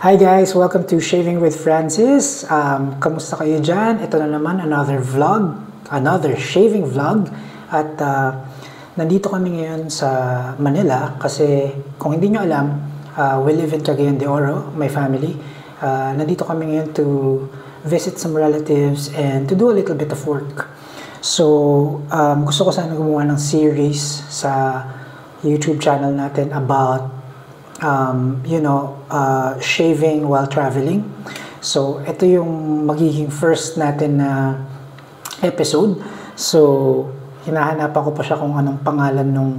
Hi guys! Welcome to Shaving with Francis. Kamusta kayo dyan? Ito na naman another vlog, another shaving vlog. At nandito kami ngayon sa Manila kasi kung hindi nyo alam, we live in Cagayan de Oro, my family. Nandito kami ngayon to visit some relatives and to do a little bit of work. So, gusto ko sana gumawa ng series sa YouTube channel natin about shaving while traveling. So, ito yung magiging first natin na episode. So, hinahanapan ko pa siya kung anong pangalan ng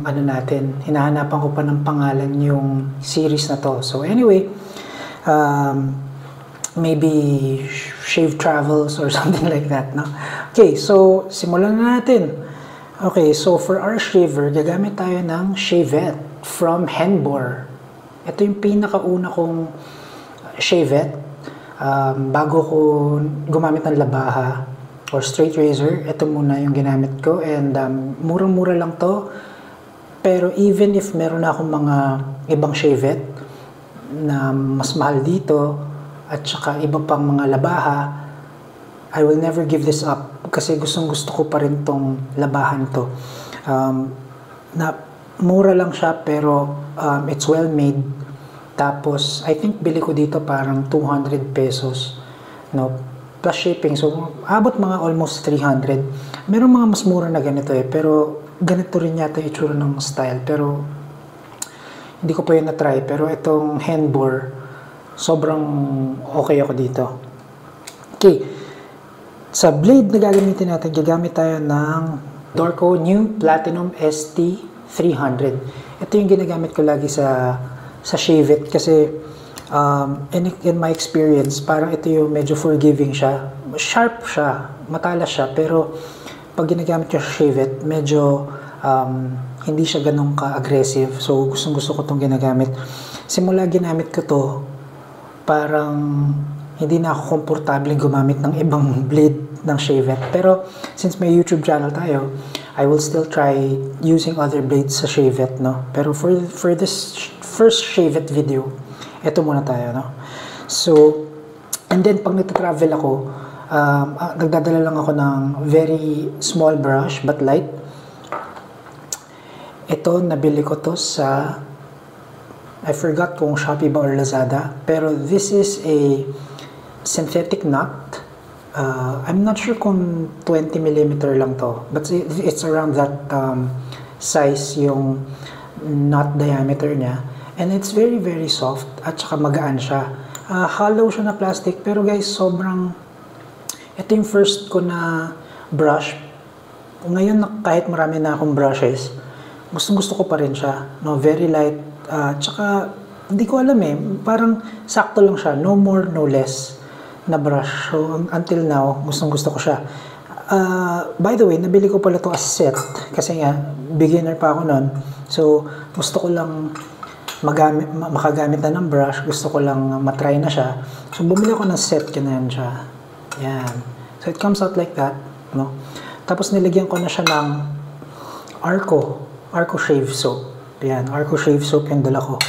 ano natin. Hinahanapan ko pa ng pangalan yung series na to. So, anyway, maybe shave travels or something like that, no? Okay, so, simulan na natin. Okay, so for our shaver, gagamit tayo ng Shavette from Henbor. Ito yung pinakauna kong shavette. Bago ko gumamit ng labaha or straight razor, ito muna yung ginamit ko. And murang-mura lang to. Pero even if meron na akong mga ibang shavette na mas mahal dito at saka iba pang mga labaha, I will never give this up kasi gustong-gusto ko pa rin tong labahan to. Mura lang siya pero it's well made. Tapos I think bili ko dito parang 200 pesos, no, plus shipping. So abot mga almost 300. Meron mga mas mura na ganito pero ganito rin yata yung itsura ng style, pero hindi ko pa yun na-try. Pero itong Henbor, sobrang okay ako dito. Okay, sa blade na gagamitin natin, gagamit tayo ng Dorco New Platinum ST300. Ito yung ginagamit ko lagi sa Shavette kasi in my experience, parang ito yung medyo forgiving siya. Sharp siya, matalas siya, pero pag ginagamit ko sa Shavette, medyo hindi siya ganun ka-aggressive. So, gustong-gusto ko itong ginagamit. Simula ginamit ko to, parang hindi na ako komportable gumamit ng ibang blade ng Shavette. Pero, since may YouTube channel tayo, I will still try using other blades sa Shavette, no? Pero for this first Shavette video, ito muna tayo, no? So, and then pag nagta-travel ako, nagdadala lang ako ng very small brush but light. Ito, nabili ko to sa, I forgot kung Shopee ba or Lazada, pero this is a synthetic knot. I'm not sure kung 20mm lang to, but it's around that size yung knot diameter niya, and it's very very soft at saka magaan siya. Hollow siya na plastic, pero guys, sobrang, ito yung first ko na brush. Ngayon, kahit marami na akong brushes, gustong-gusto ko pa rin siya, no? Very light, tsaka hindi ko alam parang sakto lang siya, no more no less na brush. So, until now, gustong-gusto ko siya. By the way, nabili ko pala to as set kasi nga, beginner pa ako nun. So, gusto ko lang makagamit na ng brush. Gusto ko lang matry na siya. So, bumili ako ng set. Ganyan siya. Yan. So, it comes out like that. No? Tapos, nilagyan ko na siya ng Arco Shave Soap. Yan. Arco Shave Soap yung dala ko.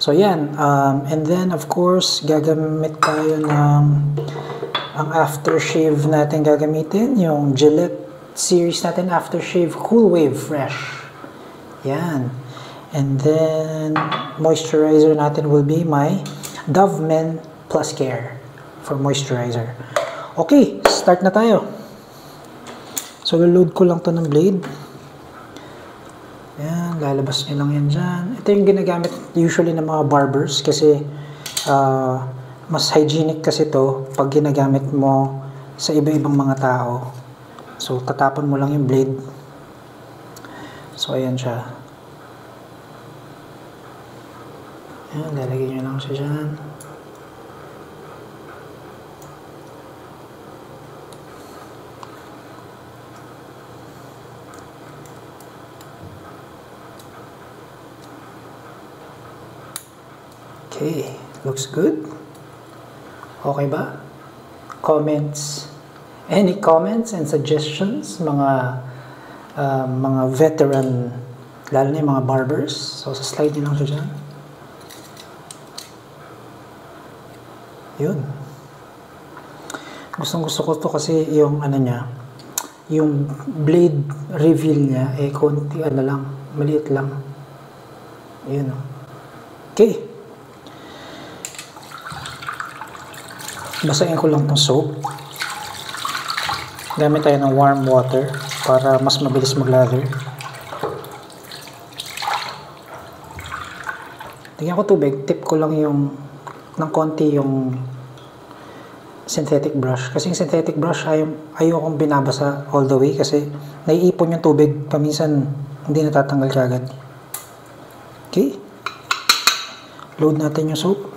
So, yan. And then, of course, gagamit tayo ng ang aftershave natin gagamitin. Yung Gillette series natin, Aftershave Cool Wave Fresh. Yan. And then, moisturizer natin will be my Dove Men Plus Care for moisturizer. Okay, start na tayo. So, load ko lang to ng blade. Yan, lalabas nyo lang yan dyan. Ito yung ginagamit usually ng mga barbers kasi mas hygienic kasi to pag ginagamit mo sa iba-ibang mga tao. So, tatapon mo lang yung blade. So, ayan siya. Yan, lalagay nyo lang siya dyan. Okay, looks good. Okay ba? Comments? Any comments and suggestions, mga veteran, lalo na yung mga barbers? So, sa slide nyo lang siya dyan. Yun. Gusto ko to kasi yung ano niya, yung blade reveal niya, konti lang, maliit lang. Yun. Okay. Basahin ko lang tong soap. Gamit tayo ng warm water para mas mabilis mag-lather. Tingnan ko tubig, tip ko lang yung ng konti yung synthetic brush. Kasi yung synthetic brush ayokong binabasa all the way kasi naiipon yung tubig. Paminsan hindi natatanggal kagad. Okay. Load natin yung soap.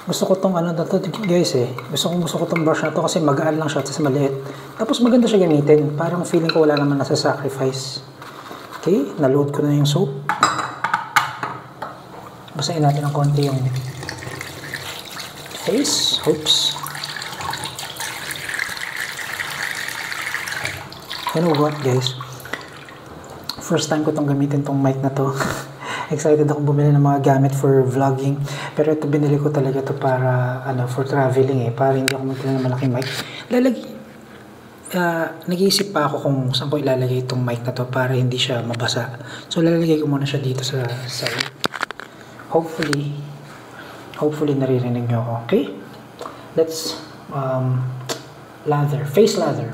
Gusto ko tong ano na to guys Gusto ko tong brush na to kasi magaan lang siya kasi maliit. Tapos maganda siya gamitin. Parang feeling ko wala naman nasa sacrifice. Okay, na-load ko na yung soap. Basahin natin ng konti yung face. Oops. You know what guys? First time ko tong gamitin tong mic na to. Excited ako bumili ng mga gamit for vlogging. Pero ito binili ko talaga to para for traveling para hindi ako magdala ng malaking mic. Nag-iisip pa ako kung saan ko ilalagay itong mic na to para hindi siya mabasa. So lalagay ko muna siya dito sa side. Hopefully naririnig nyo ako. Okay? Let's lather, face lather.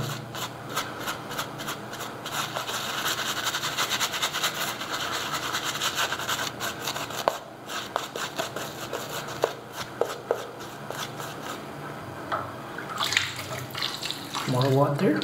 More water.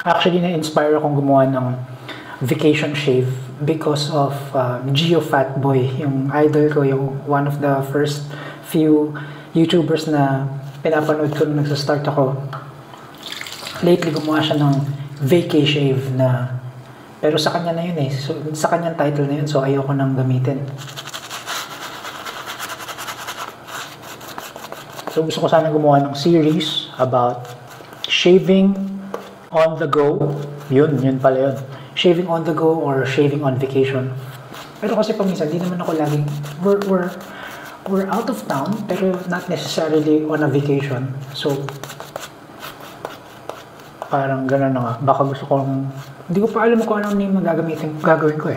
Actually, na-inspire akong gumawa ng vacation shave because of Gio Fatboy, yung idol ko, yung one of the first few YouTubers na pinapanood ko nung nagsa-start ako. Lately, gumawa siya ng vacay shave na, pero sa kanya na yun so, sa kanyang title na yun, so ayoko nang gamitin. So gusto ko sana gumawa ng series about shaving on the go. Yun pala yun. Shaving on the go or shaving on vacation. Pero kasi paminsan, di naman ako laging, we're out of town, pero not necessarily on a vacation. So, parang gano'n na nga. Baka gusto kong, hindi ko pa alam kung anong name na gagawin ko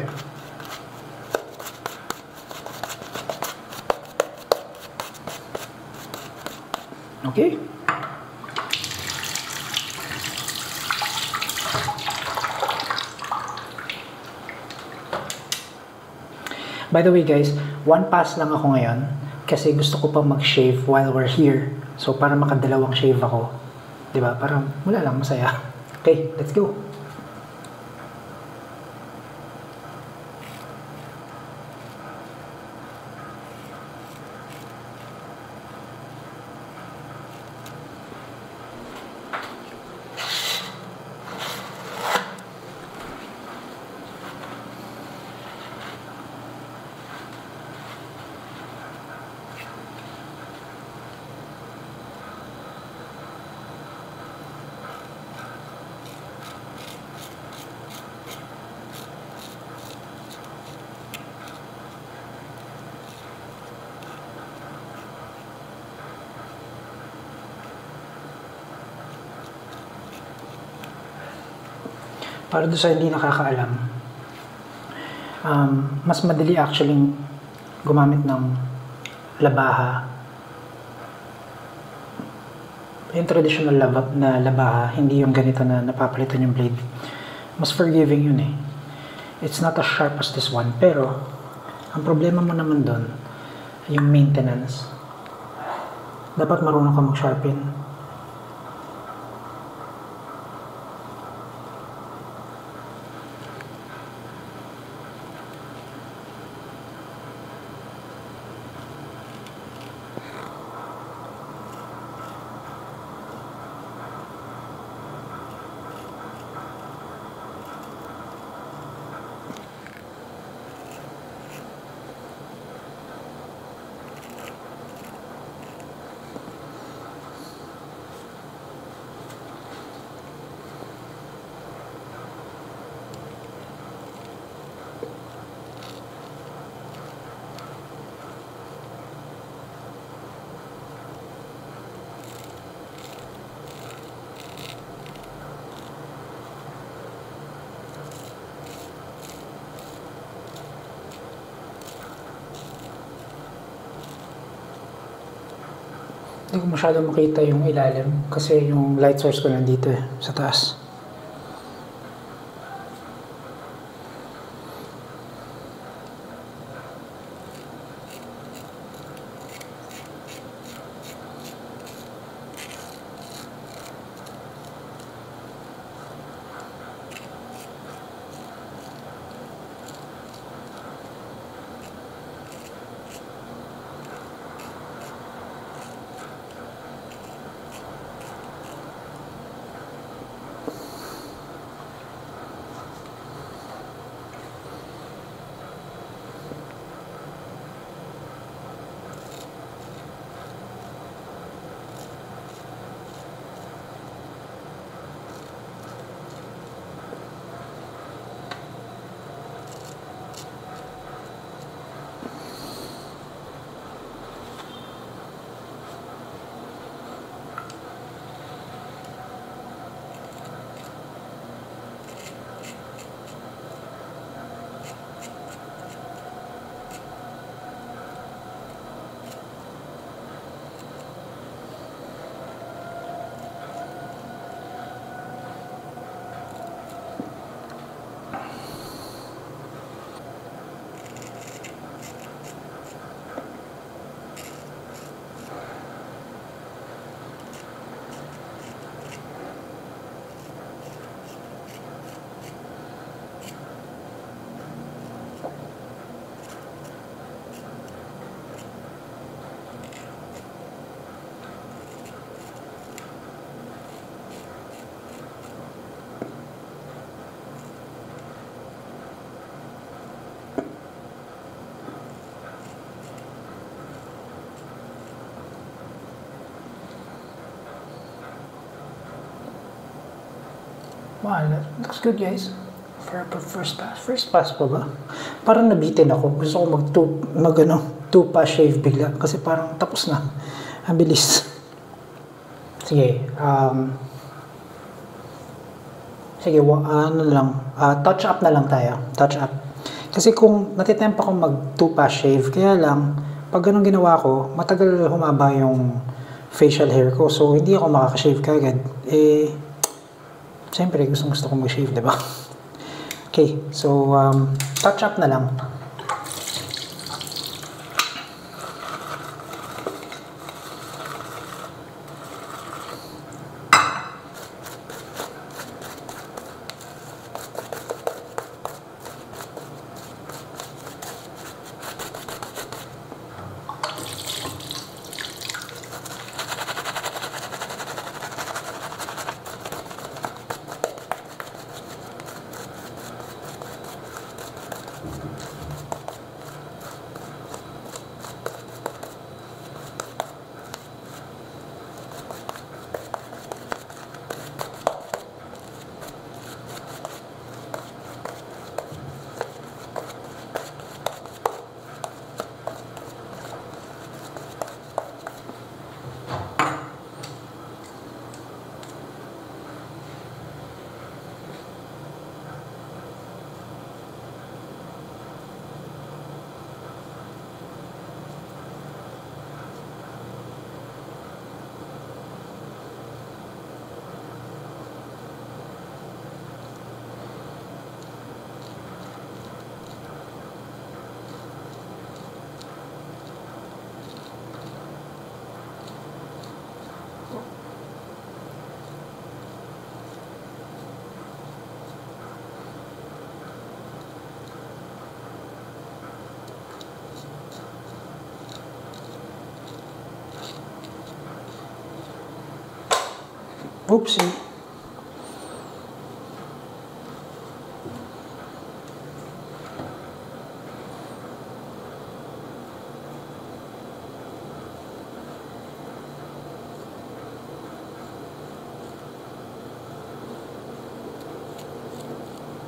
Okay? By the way guys, one pass lang ako ngayon kasi gusto ko pa mag-shave while we're here. So para makadalawang shave ako. 'Di ba? Parang wala lang, masaya. Okay, let's go. Para doon sa hindi nakakaalam, mas madali actually gumamit ng labaha. Yung traditional na labaha, hindi yung ganito na napapalitan yung blade. Mas forgiving yun It's not as sharp as this one, pero ang problema mo naman doon, yung maintenance. Dapat marunong ka mag-sharpen. Hindi ko masyado makita yung ilalim kasi yung light source ko nandito sa taas. Wow, that looks good guys. For first pass. First pass pa ba? Parang nabitin ako. Gusto ko two pass shave bigla. Kasi parang tapos na. Ang bilis. Sige. Sige, touch up na lang tayo. Touch up. Kasi kung natitempa ko mag two pass shave, kaya lang, pag ganun ginawa ko, matagal humaba yung facial hair ko. So, hindi ako makaka-shave kagad. Siyempre, gusto ko mag-shave, diba? Okay, so, touch up na lang. Oopsie.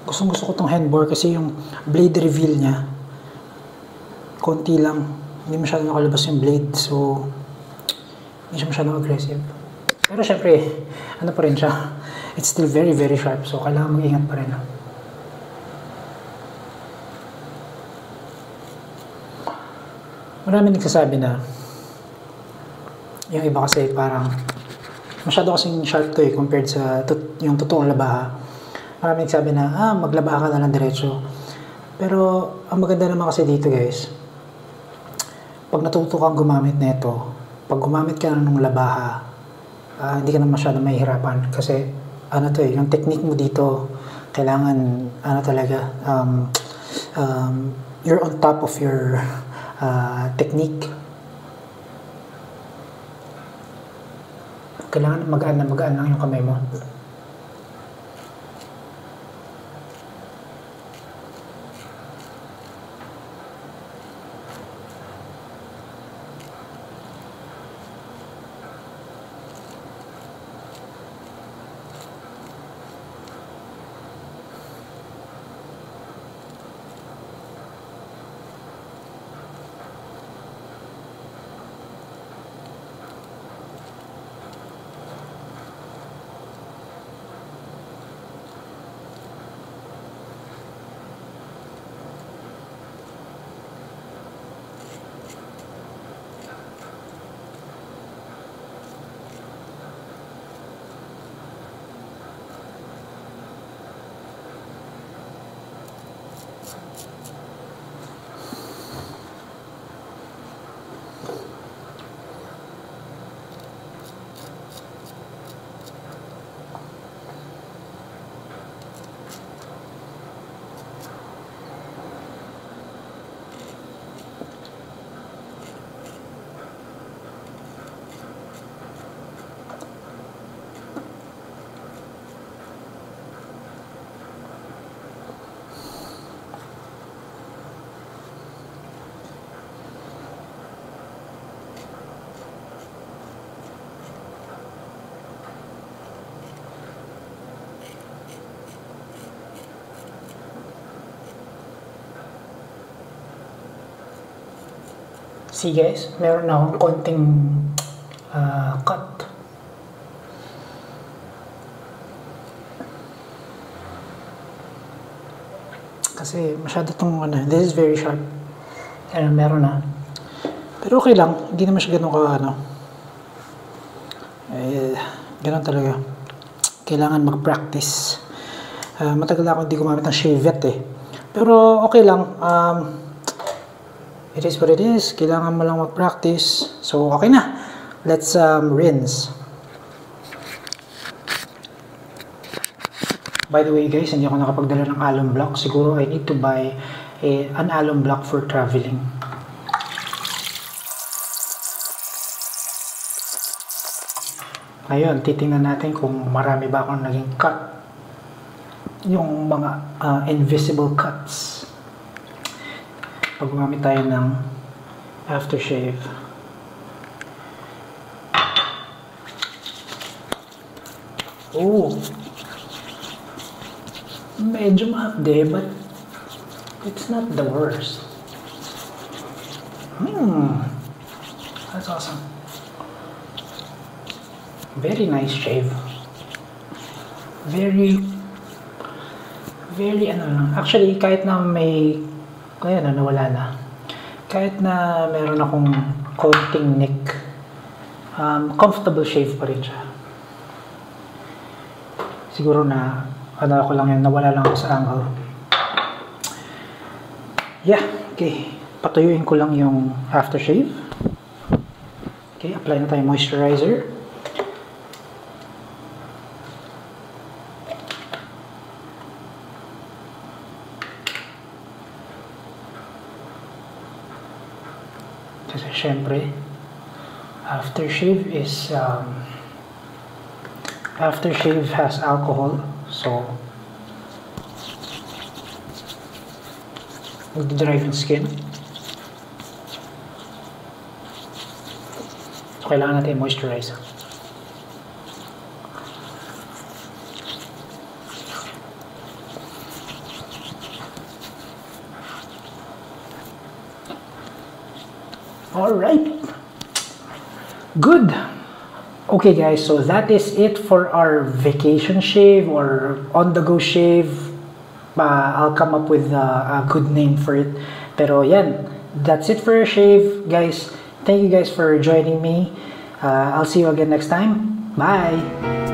Gusto ko tong handbore kasi yung blade reveal niya konti lang, hindi masyadong nakalabas yung blade, so hindi siya masyadong aggressive. Pero syempre, ano pa rin siya, it's still very very sharp, so kailangan mag-ingat pa rin. Marami nagsasabi na Yung iba kasi parang masyado kasing sharp to compared sa yung totoong labaha. Maraming sabi na, maglabaha ka na lang diretso. Pero, ang maganda naman kasi dito guys, pag natuto kang gumamit nito, pag gumamit ka na ng labaha, hindi ka na masyado mahihirapan. Kasi, yung technique mo dito, kailangan, talaga, you're on top of your technique. Kailangan magaan lang yung kamay mo. See guys, meron na akong konting cut. Kasi masyado tong this is very sharp. Meron na. Pero okay lang, hindi naman siya ganun ganun talaga. Kailangan mag-practice. Matagal na ako hindi gumamit ng shavette Pero okay lang. It is what it is. Kailangan mo lang mag-practice. So, okay na. Let's rinse. By the way guys, hindi ako nakapagdala ng alum block. Siguro I need to buy an alum block for traveling. Ngayon, titingnan natin kung marami ba akong naging cut. Yung mga invisible cuts. Pag gumamit tayo ng aftershave. Oh! Medyo ma-update, but it's not the worst. That's awesome. Very nice shave. Very actually, kahit na nawala na. Kahit na meron akong konting neck, comfortable shave pa rin siya. Siguro na, ako lang yun, nawala lang ako sa angle. Yeah, okay. Patuyuin ko lang yung aftershave. Okay, apply na tayo moisturizer. Kasi syempre, aftershave has alcohol, so mag-drive yung skin. So kailangan natin moisturize. Alright. Good. Okay guys, so that is it for our vacation shave or on-the-go shave. I'll come up with a good name for it. Pero yan, that's it for our shave, guys. Thank you guys for joining me. I'll see you again next time. Bye!